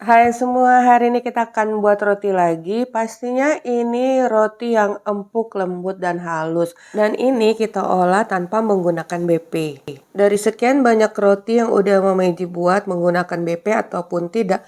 Hai semua, hari ini kita akan buat roti lagi. Pastinya ini roti yang empuk, lembut, dan halus. Dan ini kita olah tanpa menggunakan BP. Dari sekian banyak roti yang udah Mama Iji buat menggunakan BP ataupun tidak,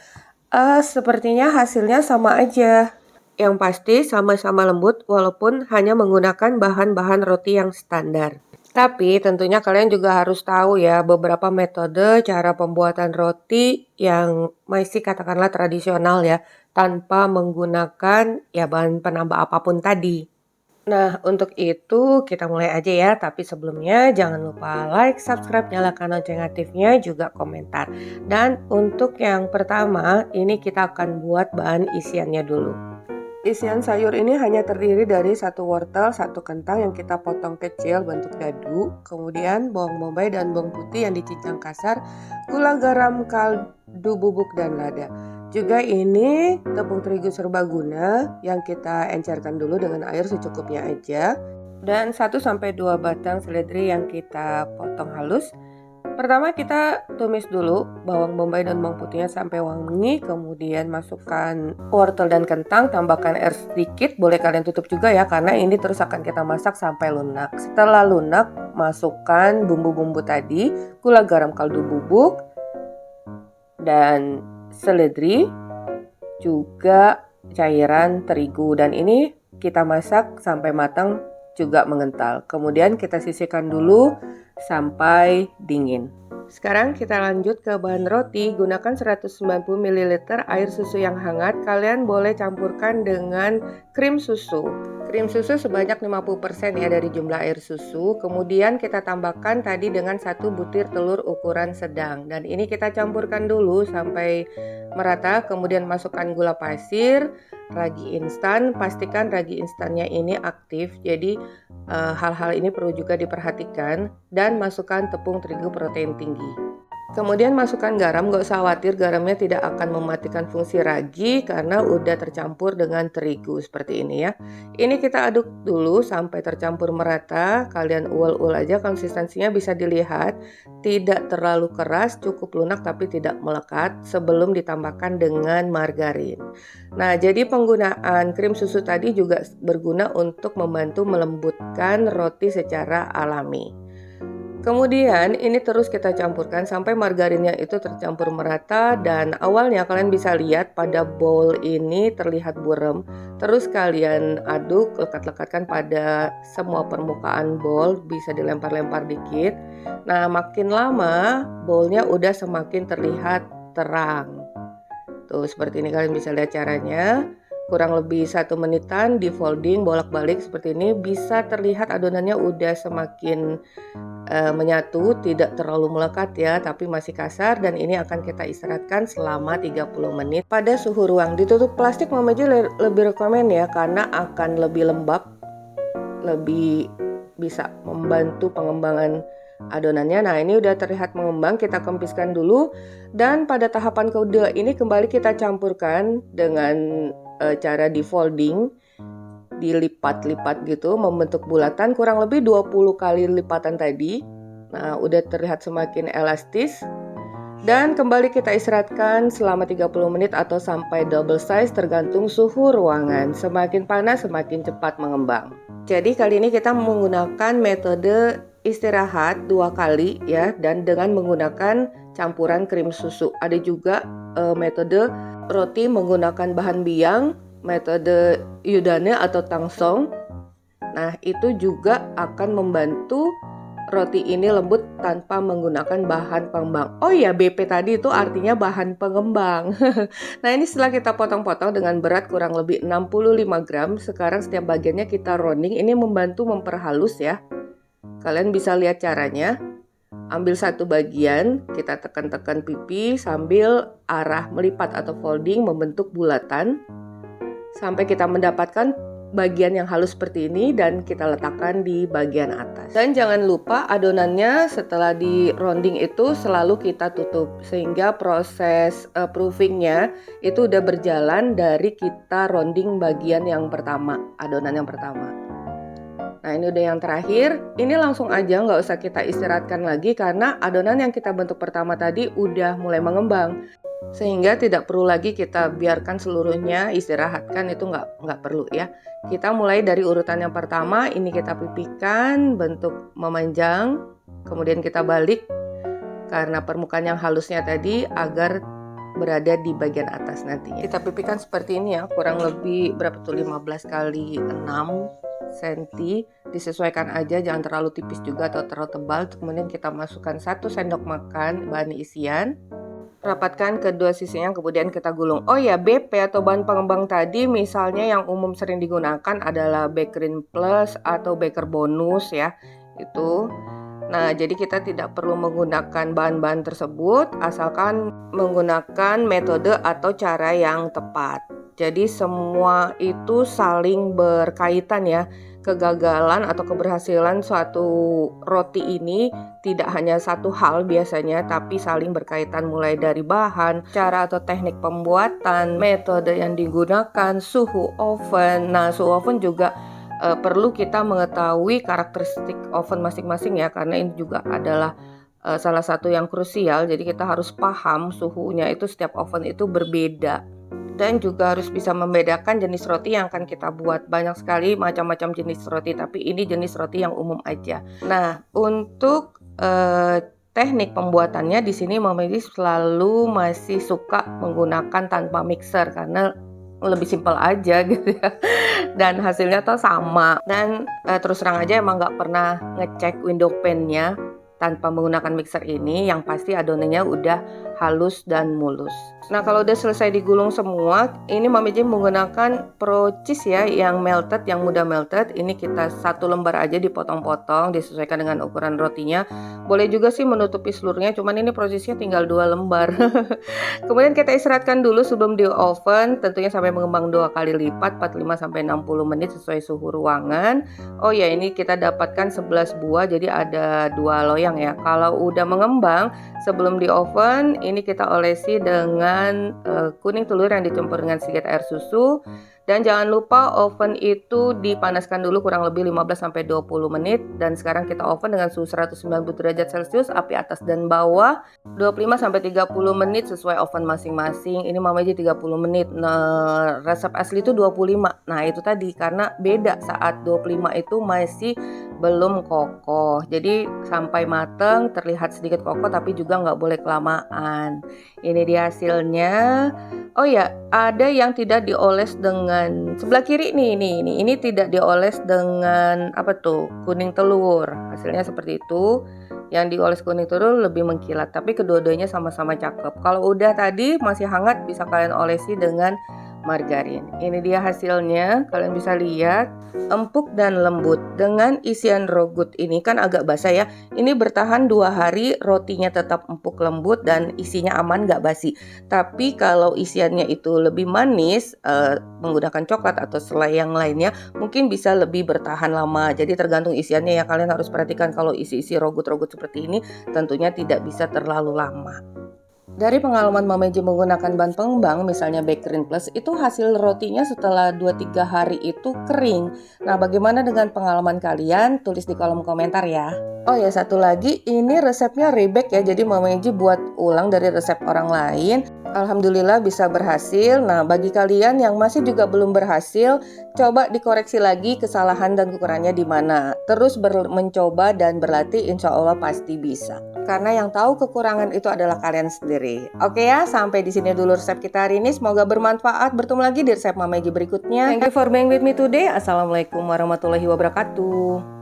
sepertinya hasilnya sama aja. Yang pasti sama-sama lembut walaupun hanya menggunakan bahan-bahan roti yang standar. Tapi tentunya kalian juga harus tahu ya beberapa metode cara pembuatan roti yang masih katakanlah tradisional ya, tanpa menggunakan ya bahan penambah apapun tadi. Nah, untuk itu kita mulai aja ya. Tapi sebelumnya jangan lupa like, subscribe, nyalakan lonceng aktifnya, juga komentar. Dan untuk yang pertama, ini kita akan buat bahan isiannya dulu. Isian sayur ini hanya terdiri dari 1 wortel, 1 kentang yang kita potong kecil bentuk dadu, kemudian bawang bombay dan bawang putih yang dicincang kasar, gula, garam, kaldu bubuk, dan lada. Juga ini tepung terigu serbaguna yang kita encerkan dulu dengan air secukupnya aja. Dan 1-2 batang seledri yang kita potong halus. Pertama kita tumis dulu bawang bombay dan bawang putihnya sampai wangi, kemudian masukkan wortel dan kentang, tambahkan air sedikit, boleh kalian tutup juga ya karena ini terus akan kita masak sampai lunak. Setelah lunak, masukkan bumbu-bumbu tadi, gula, garam, kaldu bubuk, dan seledri, juga cairan terigu, dan ini kita masak sampai matang juga mengental. Kemudian kita sisihkan dulu sampai dingin. Sekarang kita lanjut ke bahan roti. Gunakan 190 ml air susu yang hangat. Kalian boleh campurkan dengan krim susu. Krim susu sebanyak 50% ya dari jumlah air susu. Kemudian kita tambahkan tadi dengan 1 butir telur ukuran sedang. Dan ini kita campurkan dulu sampai merata. Kemudian masukkan gula pasir, ragi instan. Pastikan ragi instannya ini aktif. Jadi hal-hal ini perlu juga diperhatikan. Dan masukkan tepung terigu protein tinggi. Kemudian masukkan garam, gak usah khawatir garamnya tidak akan mematikan fungsi ragi karena udah tercampur dengan terigu seperti ini ya. Ini kita aduk dulu sampai tercampur merata, kalian ul-ul aja, konsistensinya bisa dilihat tidak terlalu keras, cukup lunak tapi tidak melekat sebelum ditambahkan dengan margarin. Nah, jadi penggunaan krim susu tadi juga berguna untuk membantu melembutkan roti secara alami. Kemudian ini terus kita campurkan sampai margarinnya itu tercampur merata, dan awalnya kalian bisa lihat pada bowl ini terlihat buram. Terus kalian aduk, lekat-lekatkan pada semua permukaan bowl, bisa dilempar-lempar dikit. Nah, makin lama bowlnya udah semakin terlihat terang. Tuh seperti ini, kalian bisa lihat caranya. Kurang lebih 1 menitan di folding bolak-balik seperti ini, bisa terlihat adonannya udah semakin menyatu, tidak terlalu melekat ya, tapi masih kasar. Dan ini akan kita istirahatkan selama 30 menit pada suhu ruang. Ditutup plastik Mama Iji lebih rekomen ya, karena akan lebih lembab, lebih bisa membantu pengembangan adonannya. Nah, ini udah terlihat mengembang, kita kempiskan dulu. Dan pada tahapan kedua ini kembali kita campurkan dengan cara di folding, dilipat-lipat gitu membentuk bulatan kurang lebih 20 kali lipatan tadi. Nah, udah terlihat semakin elastis. Dan kembali kita istirahatkan selama 30 menit atau sampai double size tergantung suhu ruangan. Semakin panas semakin cepat mengembang. Jadi kali ini kita menggunakan metode istirahat 2 kali ya, dan dengan menggunakan campuran krim susu. Ada juga metode roti menggunakan bahan biang, metode Yudane atau tangsong. Nah, itu juga akan membantu roti ini lembut tanpa menggunakan bahan pengembang. Oh iya, BP tadi itu artinya bahan pengembang. Nah, ini setelah kita potong-potong dengan berat kurang lebih 65 gram. Sekarang setiap bagiannya kita rounding. Ini membantu memperhalus ya. Kalian bisa lihat caranya. Ambil 1 bagian, kita tekan-tekan pipi sambil arah melipat atau folding membentuk bulatan. Sampai kita mendapatkan bagian yang halus seperti ini, dan kita letakkan di bagian atas. Dan jangan lupa adonannya setelah di rounding itu selalu kita tutup, sehingga proses proofingnya itu udah berjalan dari kita rounding bagian yang pertama, adonan yang pertama. Nah, ini udah yang terakhir. Ini langsung aja, nggak usah kita istirahatkan lagi karena adonan yang kita bentuk pertama tadi udah mulai mengembang. Sehingga tidak perlu lagi kita biarkan seluruhnya istirahatkan, itu nggak perlu ya. Kita mulai dari urutan yang pertama, ini kita pipihkan bentuk memanjang, kemudian kita balik karena permukaan yang halusnya tadi agar berada di bagian atas nantinya. Kita pipihkan seperti ini ya, kurang lebih berapa tuh, 15 kali 6 cm, disesuaikan aja, jangan terlalu tipis juga atau terlalu tebal. Kemudian kita masukkan 1 sendok makan bahan isian, rapatkan kedua sisinya, kemudian kita gulung. Oh ya, BP atau bahan pengembang tadi misalnya yang umum sering digunakan adalah Bakerin Plus atau Baker Bonus ya, itu. Nah, jadi kita tidak perlu menggunakan bahan-bahan tersebut asalkan menggunakan metode atau cara yang tepat. Jadi semua itu saling berkaitan ya. Kegagalan atau keberhasilan suatu roti ini tidak hanya satu hal biasanya, tapi saling berkaitan mulai dari bahan, cara atau teknik pembuatan, metode yang digunakan, suhu oven. Nah, suhu oven juga perlu kita mengetahui karakteristik oven masing-masing ya, karena ini juga adalah salah satu yang krusial. Jadi kita harus paham suhunya itu setiap oven itu berbeda. Dan juga harus bisa membedakan jenis roti yang akan kita buat. Banyak sekali macam-macam jenis roti, tapi ini jenis roti yang umum aja. Nah, untuk teknik pembuatannya di sini Mama Edi selalu masih suka menggunakan tanpa mixer karena lebih simpel aja gitu ya. Dan hasilnya tuh sama. Dan terus terang aja emang nggak pernah ngecek window pane-nya tanpa menggunakan mixer ini. Yang pasti adonannya udah halus dan mulus. Nah, kalau udah selesai digulung semua, ini Mama Edi menggunakan Pro Cheese ya, yang melted, yang mudah melted. Ini kita 1 lembar aja dipotong-potong, disesuaikan dengan ukuran rotinya. Boleh juga sih menutupi seluruhnya, cuman ini prosesnya tinggal 2 lembar. Kemudian kita istirahatkan dulu sebelum di oven, tentunya sampai mengembang 2 kali lipat, 45-60 menit sesuai suhu ruangan. Oh ya, ini kita dapatkan 11 buah, jadi ada 2 loyang ya. Kalau udah mengembang, sebelum di oven, ini kita olesi dengan kuning telur yang dicampur dengan sedikit air susu. Dan jangan lupa oven itu dipanaskan dulu kurang lebih 15-20 menit. Dan sekarang kita oven dengan suhu 190 derajat Celcius, api atas dan bawah, 25-30 menit sesuai oven masing-masing. Ini Mama Edi 30 menit. Nah, resep asli itu 25. Nah, itu tadi karena beda saat 25 itu masih belum kokoh. Jadi sampai mateng terlihat sedikit kokoh tapi juga nggak boleh kelamaan. Ini dia hasilnya. Oh ya, ada yang tidak dioles dengan sebelah kiri nih, ini tidak dioles dengan apa tuh, kuning telur. Hasilnya seperti itu. Yang dioles kuning telur lebih mengkilat, tapi kedua-duanya sama-sama cakep. Kalau udah tadi masih hangat, bisa kalian olesi dengan margarin. Ini dia hasilnya, kalian bisa lihat, empuk dan lembut. Dengan isian raw good ini kan agak basah ya. Ini bertahan 2 hari, rotinya tetap empuk lembut dan isinya aman, gak basi. Tapi kalau isiannya itu lebih manis, menggunakan coklat atau selai yang lainnya, mungkin bisa lebih bertahan lama. Jadi tergantung isiannya ya, kalian harus perhatikan kalau isi-isi raw good seperti ini tentunya tidak bisa terlalu lama. Dari pengalaman Mama Edi menggunakan bahan pengembang, misalnya Bakerin Plus, itu hasil rotinya setelah 2-3 hari itu kering. Nah, bagaimana dengan pengalaman kalian? Tulis di kolom komentar ya. Oh ya, satu lagi, ini resepnya rebake ya, jadi Mama Edi buat ulang dari resep orang lain. Alhamdulillah bisa berhasil. Nah, bagi kalian yang masih juga belum berhasil, coba dikoreksi lagi kesalahan dan kekurangannya di mana. Terus mencoba dan berlatih, insya Allah pasti bisa. Karena yang tahu kekurangan itu adalah kalian sendiri. Oke ya, sampai di sini dulu resep kita hari ini. Semoga bermanfaat. Bertemu lagi di resep Mama Edi berikutnya. Thank you for being with me today. Assalamualaikum warahmatullahi wabarakatuh.